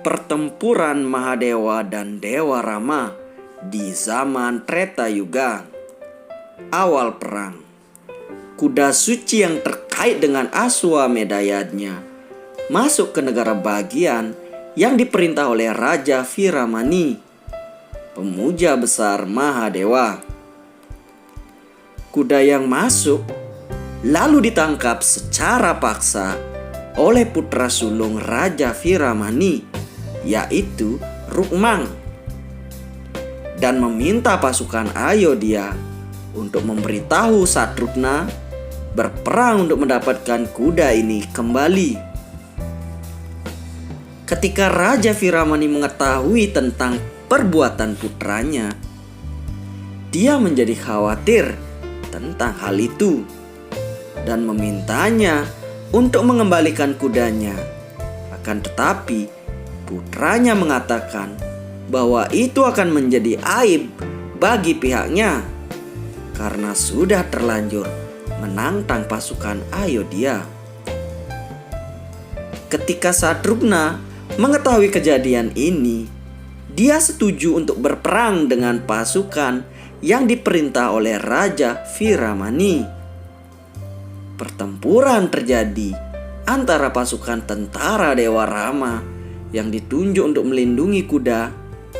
pertempuran Mahadewa dan Dewa Rama di zaman Treta Yuga. Awal perang. Kuda suci yang terkait dengan Aswamedayanya masuk ke negara bagian yang diperintah oleh Raja Viramani, pemuja besar Mahadewa. Kuda yang masuk lalu ditangkap secara paksa oleh putra sulung Raja Viramani, yaitu Rukmang, dan meminta pasukan Ayodhya untuk memberitahu Satrugna berperang untuk mendapatkan kuda ini kembali. Ketika Raja Viramani mengetahui tentang perbuatan putranya, dia menjadi khawatir tentang hal itu dan memintanya untuk mengembalikan kudanya. Akan tetapi putranya mengatakan bahwa itu akan menjadi aib bagi pihaknya karena sudah terlanjur menantang pasukan Ayodhya. Ketika Satrugna mengetahui kejadian ini, dia setuju untuk berperang dengan pasukan yang diperintah oleh Raja Viramani. Pertempuran terjadi antara pasukan tentara Dewa Rama yang ditunjuk untuk melindungi kuda,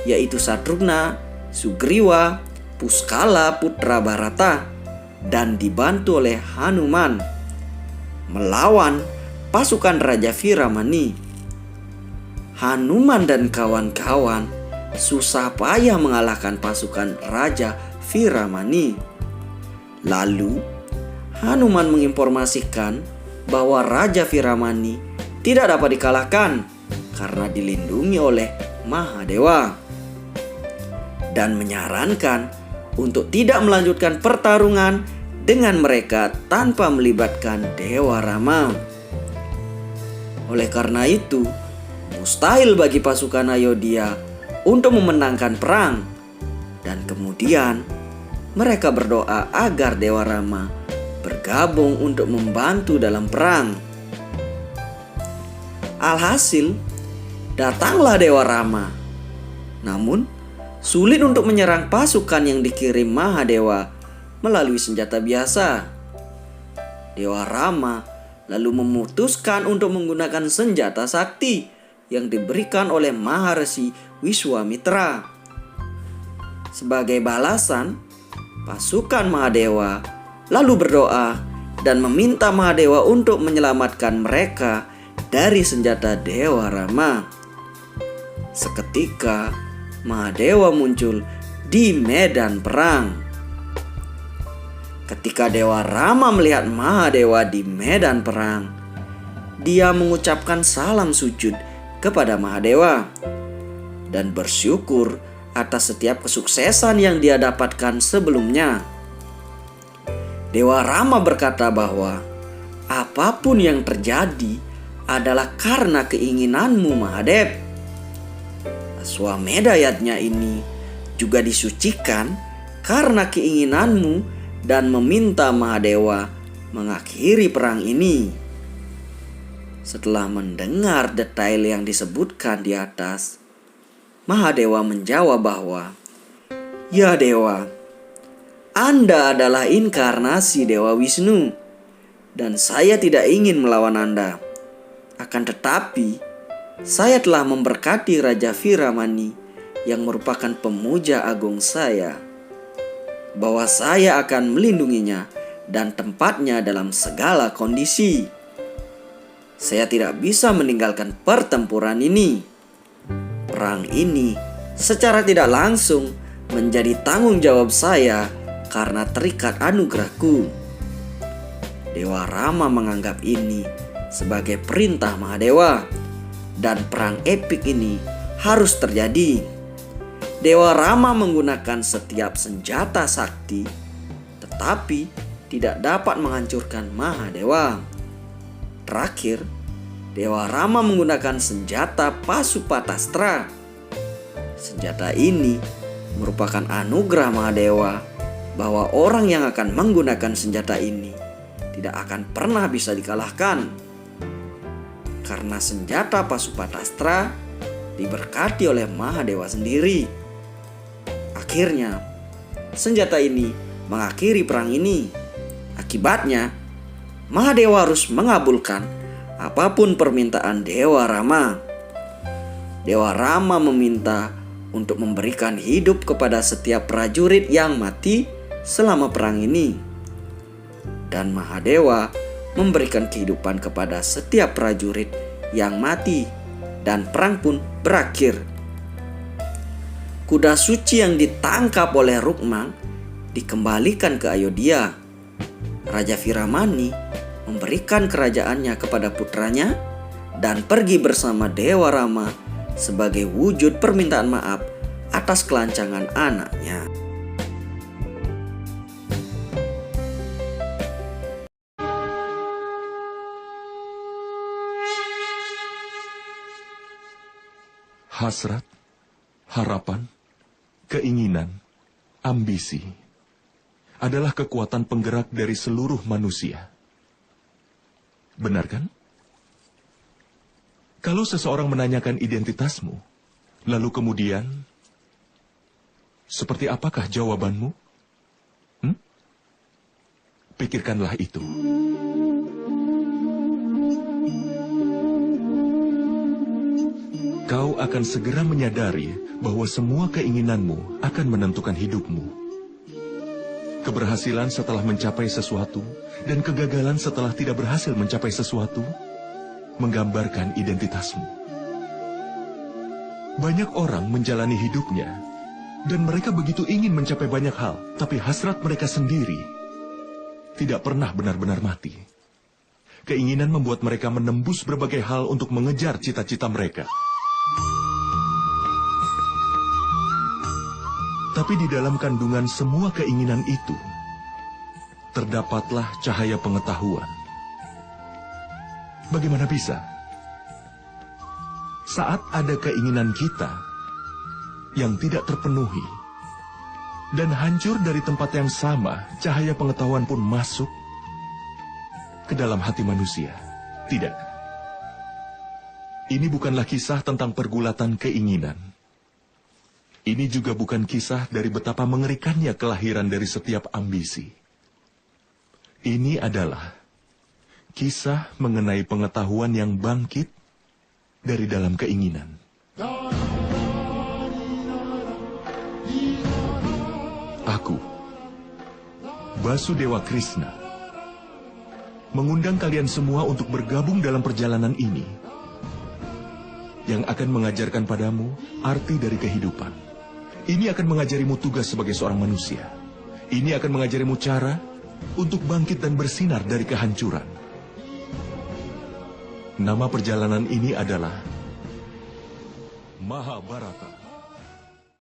yaitu Satrugna, Sugriwa, Puskala putra Bharata, dan dibantu oleh Hanuman, melawan pasukan Raja Viramani. Hanuman dan kawan-kawan susah payah mengalahkan pasukan Raja Viramani. Lalu Hanuman menginformasikan bahwa Raja Viramani tidak dapat dikalahkan karena dilindungi oleh Mahadewa, dan menyarankan untuk tidak melanjutkan pertarungan dengan mereka tanpa melibatkan Dewa Rama. Oleh karena itu, mustahil bagi pasukan Ayodhya untuk memenangkan perang, dan kemudian mereka berdoa agar Dewa Rama bergabung untuk membantu dalam perang. Alhasil, datanglah Dewa Rama. Namun, sulit untuk menyerang pasukan yang dikirim Mahadewa melalui senjata biasa. Dewa Rama lalu memutuskan untuk menggunakan senjata sakti yang diberikan oleh Maharsi Wiswamitra. Sebagai balasan, pasukan Mahadewa lalu berdoa dan meminta Mahadewa untuk menyelamatkan mereka dari senjata Dewa Rama. Seketika Mahadewa muncul di medan perang. Ketika Dewa Rama melihat Mahadewa di medan perang, dia mengucapkan salam sujud kepada Mahadewa dan bersyukur atas setiap kesuksesan yang dia dapatkan sebelumnya. Dewa Rama berkata bahwa apapun yang terjadi adalah karena keinginanmu, Mahadev. Aswamedayanya ini juga disucikan karena keinginanmu dan meminta Mahadewa mengakhiri perang ini. Setelah mendengar detail yang disebutkan di atas, Mahadewa menjawab bahwa, "Ya Dewa, Anda adalah inkarnasi Dewa Wisnu, dan saya tidak ingin melawan Anda. Akan tetapi, saya telah memberkati Raja Viramani yang merupakan pemuja agung saya, bahwa saya akan melindunginya dan tempatnya dalam segala kondisi. Saya tidak bisa meninggalkan pertempuran ini. Perang ini secara tidak langsung menjadi tanggung jawab saya karena terikat anugerahku." Dewa Rama menganggap ini sebagai perintah Mahadewa, dan perang epik ini harus terjadi. Dewa Rama menggunakan setiap senjata sakti, tetapi tidak dapat menghancurkan Mahadewa. Terakhir, Dewa Rama menggunakan senjata Pasupatastra. Senjata ini merupakan anugerah Mahadewa bahwa orang yang akan menggunakan senjata ini tidak akan pernah bisa dikalahkan. Karena senjata Pasupatastra diberkati oleh Mahadewa sendiri. Akhirnya, senjata ini mengakhiri perang ini. Akibatnya, Mahadewa harus mengabulkan apapun permintaan Dewa Rama. Dewa Rama meminta untuk memberikan hidup kepada setiap prajurit yang mati selama perang ini. Dan Mahadewa memberikan kehidupan kepada setiap prajurit yang mati, dan perang pun berakhir. Kuda suci yang ditangkap oleh Rukmang dikembalikan ke Ayodhya. Raja Viramani memberikan kerajaannya kepada putranya dan pergi bersama Dewa Rama sebagai wujud permintaan maaf atas kelancangan anaknya. Hasrat, harapan, keinginan, ambisi adalah kekuatan penggerak dari seluruh manusia. Benar kan? Kalau seseorang menanyakan identitasmu, lalu kemudian, seperti apakah jawabanmu? Pikirkanlah itu. Kau akan segera menyadari bahwa semua keinginanmu akan menentukan hidupmu. Keberhasilan setelah mencapai sesuatu dan kegagalan setelah tidak berhasil mencapai sesuatu menggambarkan identitasmu. Banyak orang menjalani hidupnya dan mereka begitu ingin mencapai banyak hal, tapi hasrat mereka sendiri tidak pernah benar-benar mati. Keinginan membuat mereka menembus berbagai hal untuk mengejar cita-cita mereka. Tapi di dalam kandungan semua keinginan itu, terdapatlah cahaya pengetahuan. Bagaimana bisa? Saat ada keinginan kita yang tidak terpenuhi, dan hancur dari tempat yang sama, cahaya pengetahuan pun masuk ke dalam hati manusia. Tidak. Ini bukanlah kisah tentang pergulatan keinginan. Ini juga bukan kisah dari betapa mengerikannya kelahiran dari setiap ambisi. Ini adalah kisah mengenai pengetahuan yang bangkit dari dalam keinginan. Aku, Basudewa Krishna, mengundang kalian semua untuk bergabung dalam perjalanan ini yang akan mengajarkan padamu arti dari kehidupan. Ini akan mengajarimu tugas sebagai seorang manusia. Ini akan mengajarimu cara untuk bangkit dan bersinar dari kehancuran. Nama perjalanan ini adalah Mahabharata.